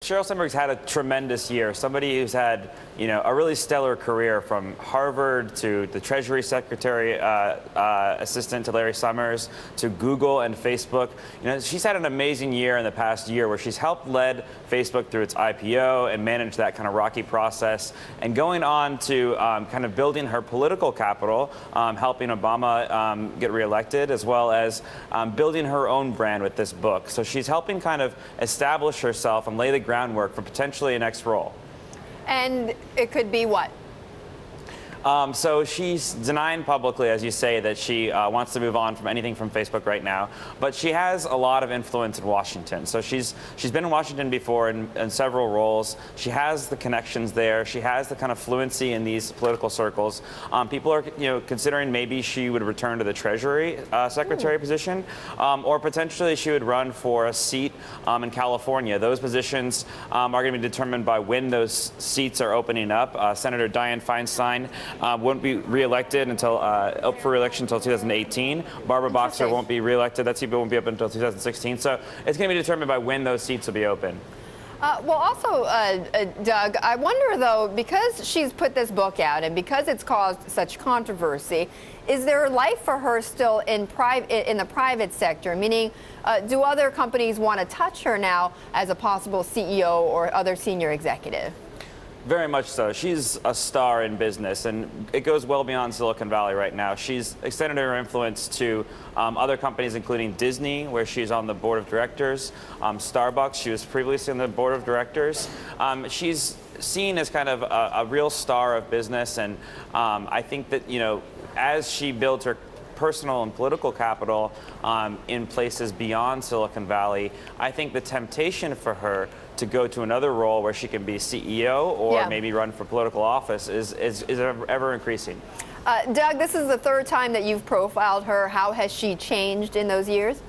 Sheryl Sandberg's had a tremendous year. Somebody who's had, a really stellar career from Harvard to the Treasury Secretary assistant to Larry Summers to Google and Facebook. She's had an amazing year in the past year where she's helped lead Facebook through its IPO and manage that kind of rocky process, and going on to kind of building her political capital, helping Obama get reelected, as well as building her own brand with this book. So she's helping kind of establish herself and lay the groundwork for potentially a next role. And it could be what? So she's denying publicly, as you say, that she wants to move on from anything from Facebook right now. But she has a lot of influence in Washington. So she's been in Washington before in several roles. She has the connections there. She has the kind of fluency in these political circles. People are, considering maybe she would return to the Treasury Secretary position, or potentially she would run for a seat in California. Those positions are going to be determined by when those seats are opening up. Senator Dianne Feinstein won't be reelected until up for reelection until 2018. Barbara Boxer won't be reelected. That seat won't be open until 2016. So it's going to be determined by when those seats will be open. Well, also, Doug, I wonder, though, because she's put this book out and because it's caused such controversy, is there life for her still in the private sector? Meaning, do other companies want to touch her now as a possible CEO or other senior executive? Very much so. She's a star in business, and it goes well beyond Silicon Valley right now. She's extended her influence to other companies, including Disney, where she's on the board of directors, Starbucks. She was previously on the board of directors. She's seen as kind of a real star of business, and I think that, as she builds her personal and political capital in places beyond Silicon Valley, I think the temptation for her to go to another role where she can be CEO or maybe run for political office is ever increasing. Doug, this is the third time that you've profiled her. How has she changed in those years?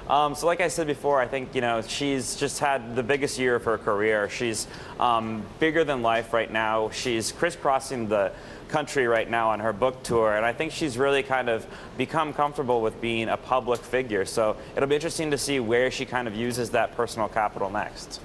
So like I said before, I think, she's just had the biggest year of her career. She's bigger than life right now. She's crisscrossing the country right now on her book tour, and I think she's really kind of become comfortable with being a public figure. So it'll be interesting to see where she kind of uses that personal capital next.